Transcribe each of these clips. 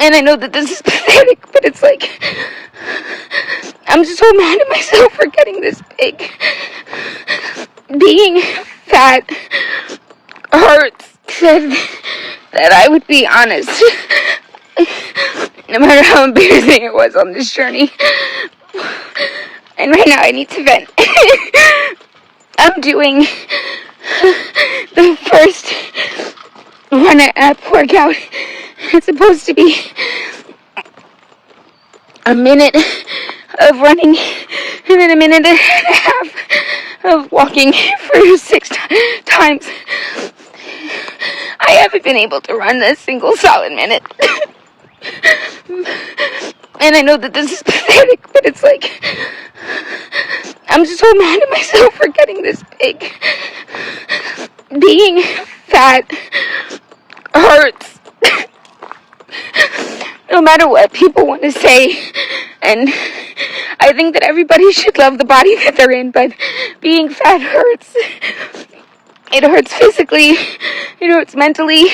And I know that this is pathetic, but it's like, I'm just so mad at myself for getting this big. Being fat hurts. Said that I would be honest. No matter how embarrassing it was on this journey. And right now I need to vent. I'm doing the first run app workout. It's supposed to be a minute of running and then a minute and a half of walking for 6 times. I haven't been able to run a single solid minute. And I know that this is pathetic, but it's like, I'm just so mad at myself for getting this big. Being fat hurts. No matter what people want to say. And I think that everybody should love the body that they're in, but being fat hurts. It hurts physically. It hurts mentally.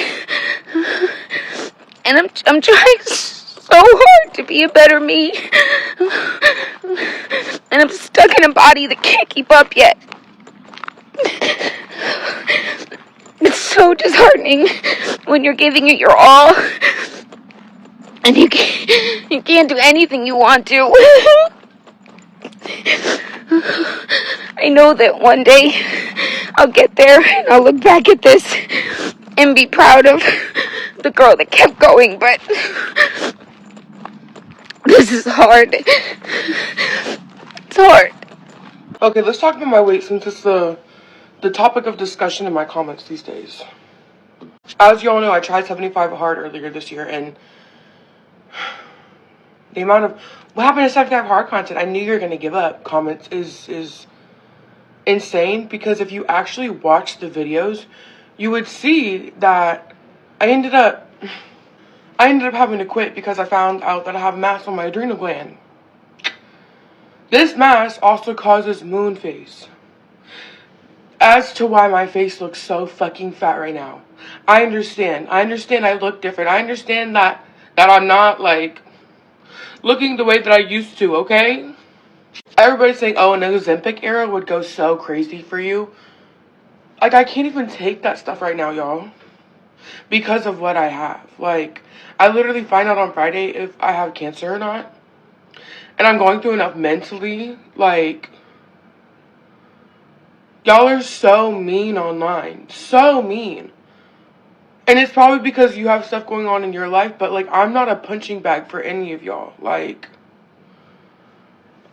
And I'm trying so hard to be a better me. And I'm stuck in a body that can't keep up yet. It's so disheartening when you're giving it your all and you can't do anything you want to. I know that one day I'll get there and I'll look back at this and be proud of the girl that kept going, but this is hard. It's hard. Okay, let's talk about my weight since it's the topic of discussion in my comments these days. As you all know, I tried 75 hard earlier this year, and the amount of what happened to 75 hard content, I knew you were going to give up comments is insane, because if you actually watch the videos, you would see that I ended up having to quit because I found out that I have mass on my adrenal gland. This mass also causes moon face. As to why my face looks so fucking fat right now. I understand I look different. I understand that I'm not like looking the way that I used to, okay? Everybody's saying, oh, an Ozempic era would go so crazy for you. Like, I can't even take that stuff right now, y'all. Because of what I have. Like, I literally find out on Friday if I have cancer or not. And I'm going through enough mentally. Like, y'all are so mean online. So mean. And it's probably because you have stuff going on in your life. But, like, I'm not a punching bag for any of y'all. Like,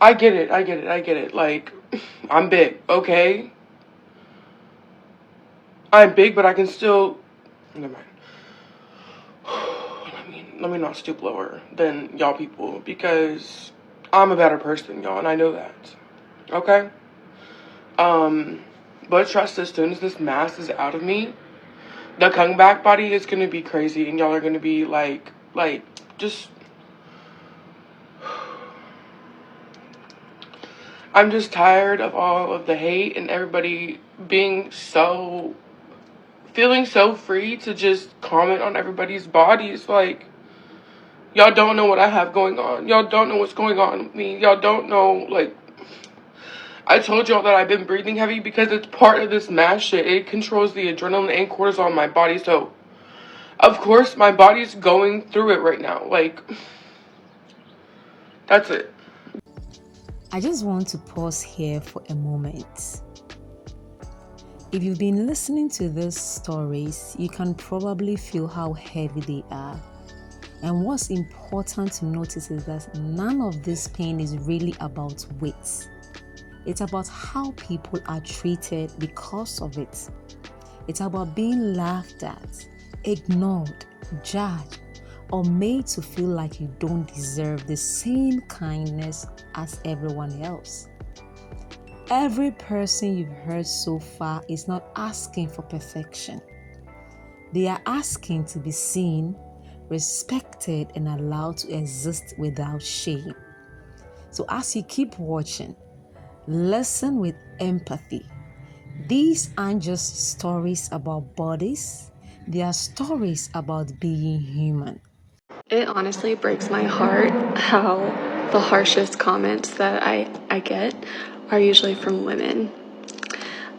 I get it. Like, I'm big, okay? I'm big, but I can still... Never mind. Let me not stoop lower than y'all people, because I'm a better person, y'all, and I know that. Okay? But trust, as soon as this mass is out of me, the comeback body is gonna be crazy, and y'all are gonna be like, just... I'm just tired of all of the hate and everybody being so... feeling so free to just comment on everybody's bodies. Like, y'all don't know what I have going on. Y'all don't know what's going on with me. Y'all don't know, like, I told y'all that I've been breathing heavy because it's part of this mass shit. It controls the adrenaline and cortisol in my body. So, of course, my body's going through it right now. Like, that's it. I just want to pause here for a moment. If you've been listening to these stories, you can probably feel how heavy they are. And what's important to notice is that none of this pain is really about weight. It's about how people are treated because of it. It's about being laughed at, ignored, judged, or made to feel like you don't deserve the same kindness as everyone else. Every person you've heard so far is not asking for perfection. They are asking to be seen, respected, and allowed to exist without shame. So as you keep watching, listen with empathy. These aren't just stories about bodies, they are stories about being human. It honestly breaks my heart how the harshest comments that I get are usually from women.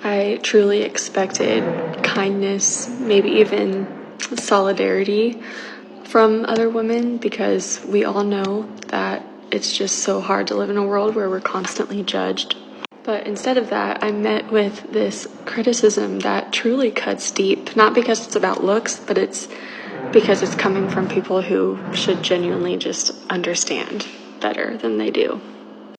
I truly expected kindness, maybe even solidarity from other women, because we all know that it's just so hard to live in a world where we're constantly judged. But instead of that, I met with this criticism that truly cuts deep, not because it's about looks, but it's because it's coming from people who should genuinely just understand better than they do.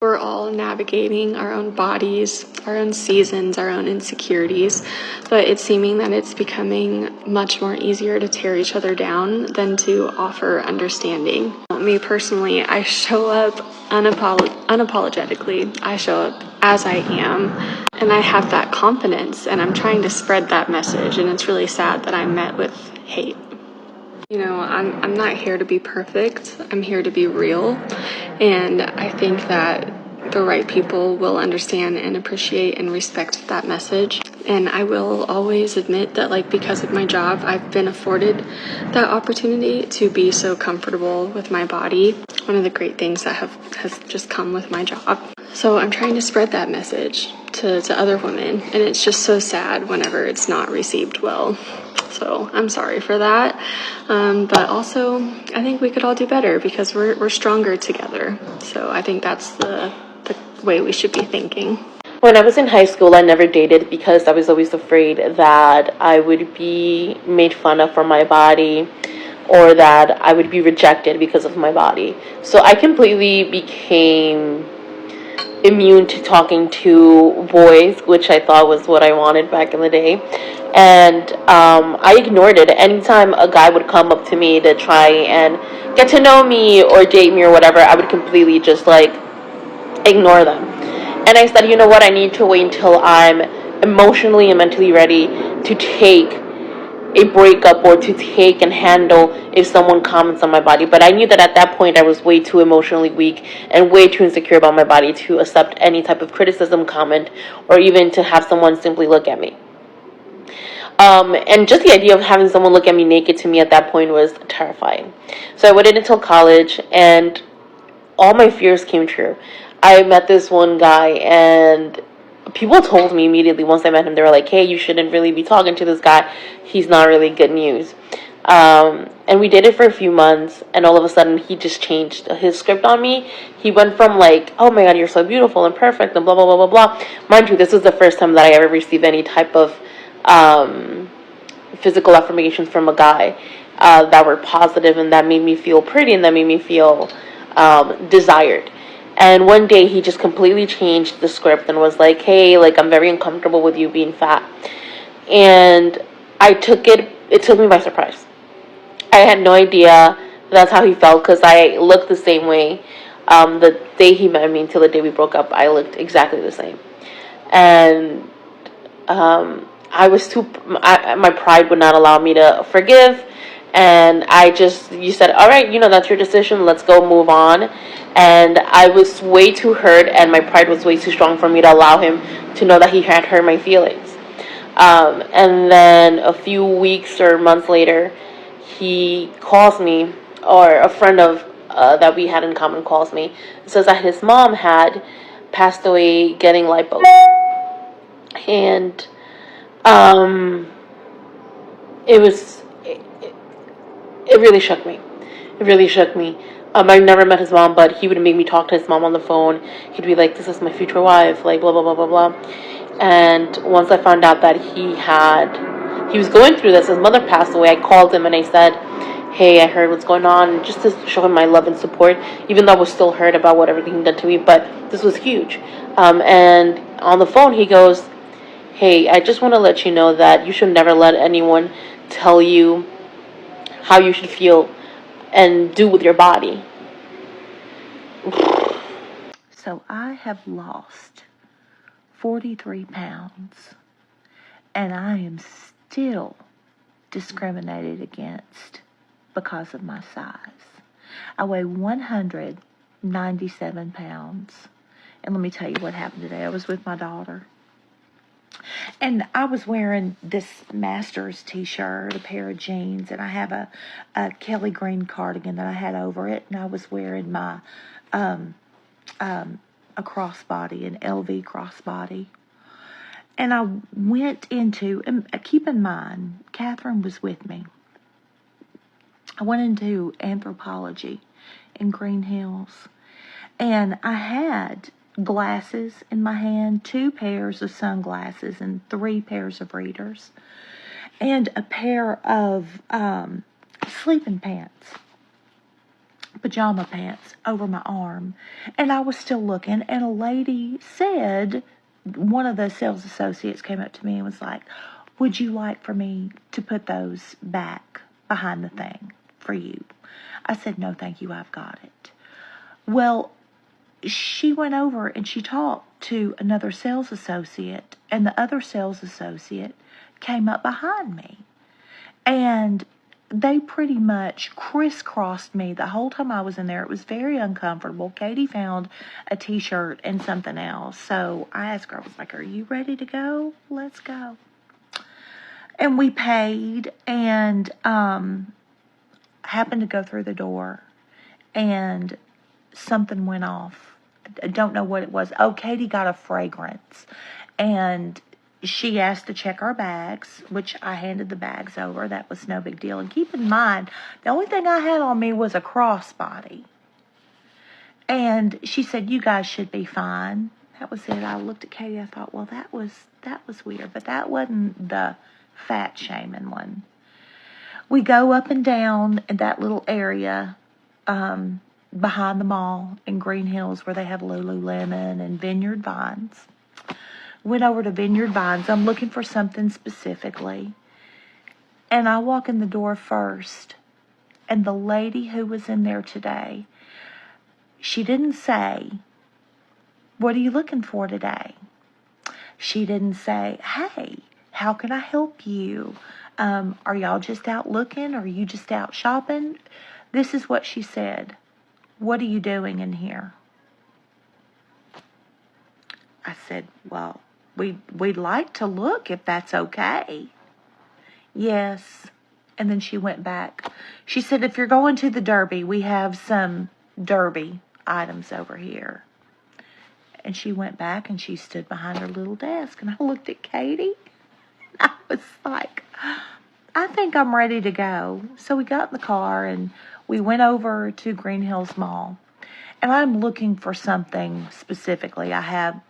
We're all navigating our own bodies, our own seasons, our own insecurities, but it's seeming that it's becoming much more easier to tear each other down than to offer understanding. Me personally, I show up unapologetically. I show up as I am, and I have that confidence, and I'm trying to spread that message, and it's really sad that I'm met with hate. You know, I'm not here to be perfect. I'm here to be real. And I think that the right people will understand and appreciate and respect that message. And I will always admit that, like, because of my job, I've been afforded that opportunity to be so comfortable with my body. One of the great things that has just come with my job. So I'm trying to spread that message to other women. And it's just so sad whenever it's not received well. So I'm sorry for that. But also, I think we could all do better because we're stronger together. So I think that's the way we should be thinking. When I was in high school, I never dated because I was always afraid that I would be made fun of for my body or that I would be rejected because of my body. So I completely became immune to talking to boys, which I thought was what I wanted back in the day. And I ignored it. Anytime a guy would come up to me to try and get to know me or date me or whatever, I would completely just like ignore them. And I said, you know what, I need to wait until I'm emotionally and mentally ready to take a breakup or to take and handle if someone comments on my body. But I knew that at that point I was way too emotionally weak and way too insecure about my body to accept any type of criticism, comment, or even to have someone simply look at me. And just the idea of having someone look at me naked to me at that point was terrifying. So I waited until college and all my fears came true. I met this one guy and people told me immediately once I met him, they were like, hey, you shouldn't really be talking to this guy. He's not really good news. And we did it for a few months, and all of a sudden he just changed his script on me. He went from like, oh my god, you're so beautiful and perfect and blah, blah, blah, blah, blah. Mind you, this was the first time that I ever received any type of physical affirmations from a guy that were positive and that made me feel pretty and that made me feel desired. And one day he just completely changed the script and was like, hey, like, I'm very uncomfortable with you being fat. And it took me by surprise. I had no idea that's how he felt because I looked the same way. The day he met me until the day we broke up, I looked exactly the same. And my pride would not allow me to forgive. And you said, all right, that's your decision. Let's go move on. And I was way too hurt and my pride was way too strong for me to allow him to know that he had hurt my feelings. And then a few weeks or months later, he calls me, or a friend of that we had in common calls me, and says that his mom had passed away getting lipo. And it really shook me. It really shook me. I never met his mom, but he would make me talk to his mom on the phone. He'd be like, this is my future wife, like, blah, blah, blah, blah, blah. And once I found out that he was going through this, his mother passed away, I called him and I said, hey, I heard what's going on, just to show him my love and support, even though I was still hurt about what everything done to me, but this was huge. And on the phone, he goes, hey, I just want to let you know that you should never let anyone tell you how you should feel and do with your body. So I have lost 43 pounds, and I am still discriminated against because of my size. I weigh 197 pounds. And let me tell you what happened today. I was with my daughter, And I was wearing this Masters t-shirt, a pair of jeans, and I have a Kelly green cardigan that I had over it, and I was wearing my a crossbody, an LV crossbody. And I went into, and keep in mind, Catherine was with me. I went into anthropology in Green Hills, and I had glasses in my hand, 2 pairs of sunglasses, and 3 pairs of readers, and a pair of sleeping pants, pajama pants over my arm. And I was still looking, and a lady said, one of the sales associates came up to me and was like, would you like for me to put those back behind the thing for you? I said, no, thank you, I've got it. Well, she went over and she talked to another sales associate, and the other sales associate came up behind me. And they pretty much crisscrossed me the whole time I was in there. It was very uncomfortable. Katie found a t-shirt and something else. So I asked her, I was like, are you ready to go? Let's go. And we paid, and happened to go through the door, and something went off. I don't know what it was. Oh, Katie got a fragrance, and she asked to check our bags, which I handed the bags over. That was no big deal. And keep in mind, the only thing I had on me was a crossbody. And she said, you guys should be fine. That was it. I looked at Katie. I thought, well, that was weird. But that wasn't the fat shaming one. We go up and down in that little area behind the mall in Green Hills where they have Lululemon and Vineyard Vines. Went over to Vineyard Vines. I'm looking for something specifically. And I walk in the door first. And the lady who was in there today, she didn't say, what are you looking for today? She didn't say, hey, how can I help you? Are y'all just out looking? Or are you just out shopping? This is what she said. What are you doing in here? I said, well, we'd like to look if that's okay. Yes. And then she went back. She said, if you're going to the Derby, we have some Derby items over here. And she went back and she stood behind her little desk. And I looked at Katie. I was like, I think I'm ready to go. So we got in the car and we went over to Green Hills Mall. And I'm looking for something specifically. I have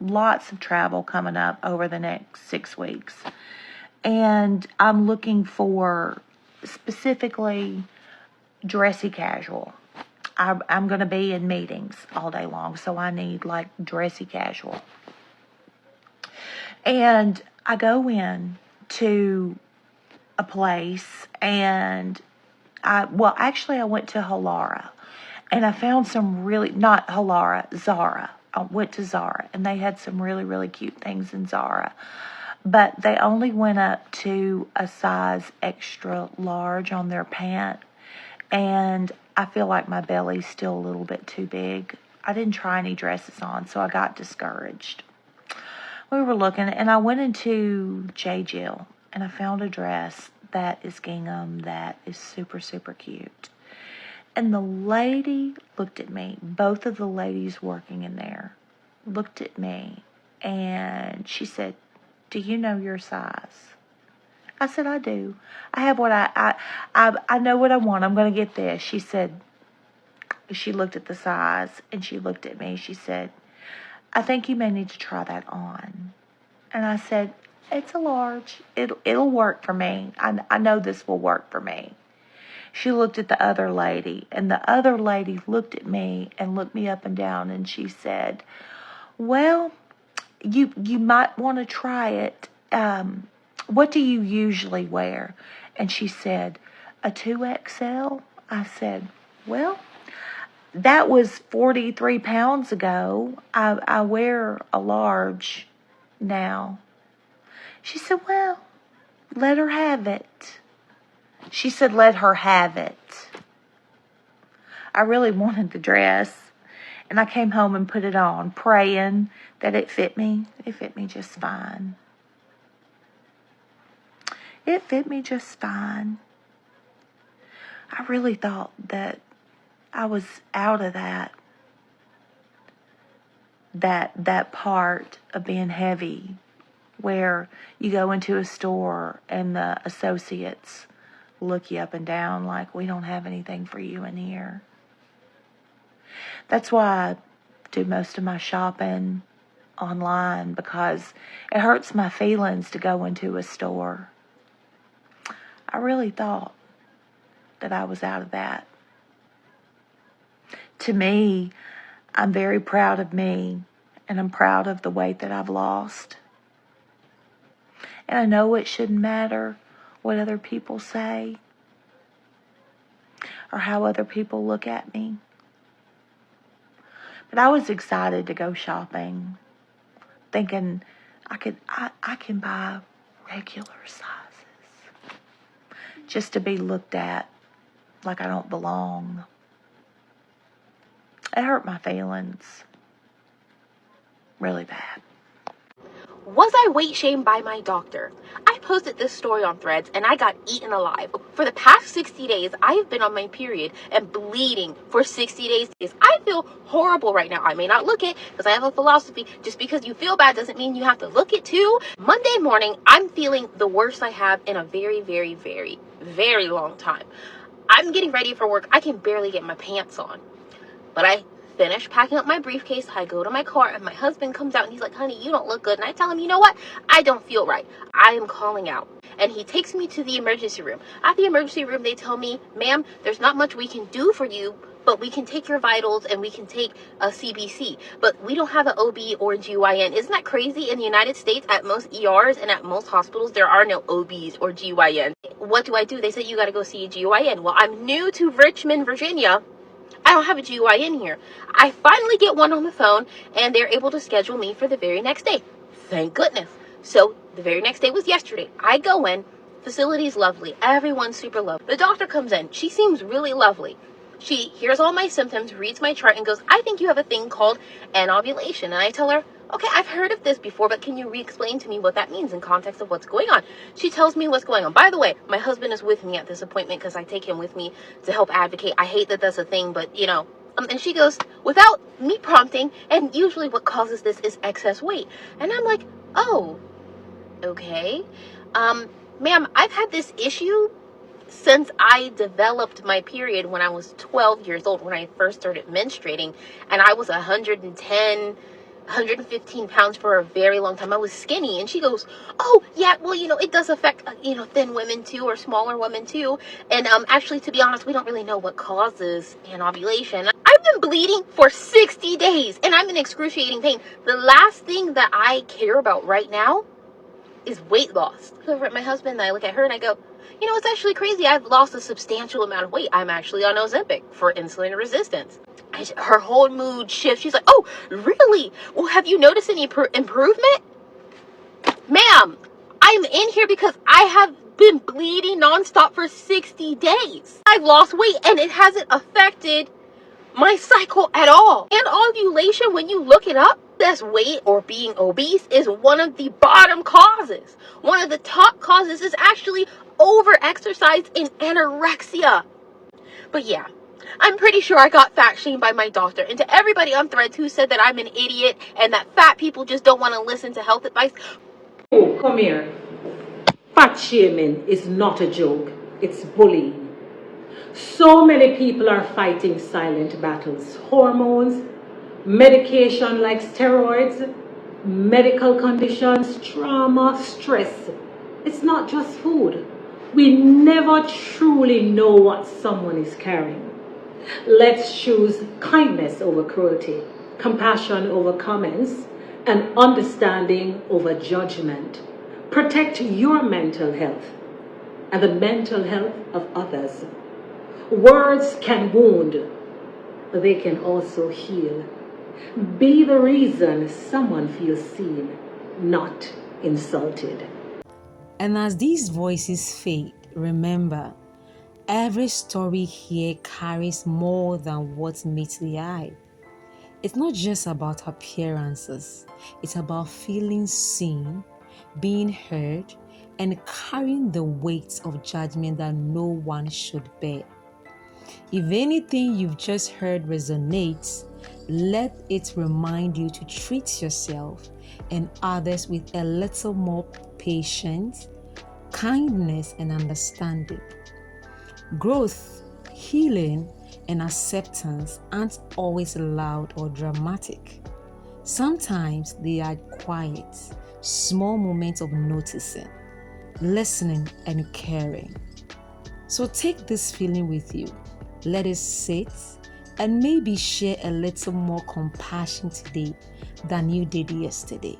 lots of travel coming up over the next 6 weeks. And I'm looking for specifically dressy casual. I'm going to be in meetings all day long, so I need like dressy casual. And I go in to a place, and I went to Halara, and I found some really, not Halara, Zara. I went to Zara, and they had some really, really cute things in Zara. But they only went up to a size extra large on their pant. And I feel like my belly's still a little bit too big. I didn't try any dresses on, so I got discouraged. We were looking, and I went into J. Jill, and I found a dress that is gingham that is super, super cute. And the lady looked at me. Both of the ladies working in there looked at me, and she said, do you know your size? I said, I do. I have what I know what I want. I'm going to get this. She said, she looked at the size, and she looked at me. She said, I think you may need to try that on. And I said, it's a large. It'll work for me. I know this will work for me. She looked at the other lady, and the other lady looked at me and looked me up and down, and she said, well, you might want to try it. What do you usually wear? And she said, a 2XL? I said, well, that was 43 pounds ago. I wear a large now. She said, well, let her have it. She said, let her have it. I really wanted the dress, and I came home and put it on, praying that it fit me. It fit me just fine. It fit me just fine. I really thought that I was out of that part of being heavy, where you go into a store and the associates look you up and down like, we don't have anything for you in here. That's why I do most of my shopping online, because it hurts my feelings to go into a store. I really thought that I was out of that. To me, I'm very proud of me, and I'm proud of the weight that I've lost. And I know it shouldn't matter what other people say or how other people look at me. But I was excited to go shopping, thinking I can buy regular sizes just to be looked at like I don't belong. It hurt my feelings really bad. Was I weight shamed by my doctor? I posted this story on Threads and I got eaten alive. For the past 60 days, I have been on my period and bleeding for 60 days. I feel horrible right now. I may not look it because I have a philosophy. Just because you feel bad doesn't mean you have to look it too. Monday morning, I'm feeling the worst I have in a very, very, very, very long time. I'm getting ready for work. I can barely get my pants on. But I finish packing up my briefcase. I go to my car and my husband comes out and he's like, honey, you don't look good. And I tell him, you know what? I don't feel right. I am calling out. And he takes me to the emergency room. At the emergency room, they tell me, ma'am, there's not much we can do for you, but we can take your vitals and we can take a CBC. But we don't have an OB or GYN. Isn't that crazy? In the United States, at most ERs and at most hospitals, there are no OBs or GYN. What do? They said, you got to go see a GYN. Well, I'm new to Richmond, Virginia. I don't have a GYN here. I finally get one on the phone, and they're able to schedule me for the very next day. Thank goodness. So the very next day was yesterday. I go in. Facility's lovely. Everyone's super lovely. The doctor comes in. She seems really lovely. She hears all my symptoms, reads my chart, and goes, I think you have a thing called anovulation. And I tell her, okay, I've heard of this before, but can you re-explain to me what that means in context of what's going on? She tells me what's going on. By the way, my husband is with me at this appointment because I take him with me to help advocate. I hate that that's a thing, but you know. And she goes, without me prompting, and usually what causes this is excess weight. And I'm like, oh, okay. Ma'am, I've had this issue since I developed my period when I was 12 years old, when I first started menstruating, and I was 115 pounds for a very long time. I was skinny. And she goes, oh yeah, well, you know, it does affect, thin women too, or smaller women too. And actually, to be honest, we don't really know what causes anovulation. I've been bleeding for 60 days and I'm in excruciating pain. The last thing that I care about right now is weight loss. I look at my husband and I look at her and I go, you know, it's actually crazy. I've lost a substantial amount of weight. I'm actually on Ozempic for insulin resistance. Her whole mood shifts. She's like, oh, really? Well, have you noticed any improvement? Ma'am, I'm in here because I have been bleeding nonstop for 60 days. I've lost weight and it hasn't affected my cycle at all. And ovulation, when you look it up, this weight or being obese is one of the bottom causes. One of the top causes is actually over-exercise and anorexia. But yeah, I'm pretty sure I got fat shamed by my doctor. And to everybody on Threads who said that I'm an idiot and that fat people just don't want to listen to health advice. Oh, come here. Fat shaming is not a joke. It's bullying. So many people are fighting silent battles. Hormones, medication like steroids, medical conditions, trauma, stress. It's not just food. We never truly know what someone is carrying. Let's choose kindness over cruelty, compassion over comments, and understanding over judgment. Protect your mental health and the mental health of others. Words can wound, but they can also heal. Be the reason someone feels seen, not insulted. And as these voices fade, remember, every story here carries more than what meets the eye. It's not just about appearances, it's about feeling seen, being heard, and carrying the weight of judgment that no one should bear. If anything you've just heard resonates, let it remind you to treat yourself and others with a little more patience, kindness, and understanding. Growth, healing, and acceptance aren't always loud or dramatic. Sometimes they are quiet, small moments of noticing, listening, and caring. So take this feeling with you, let it sit, and maybe share a little more compassion today than you did yesterday.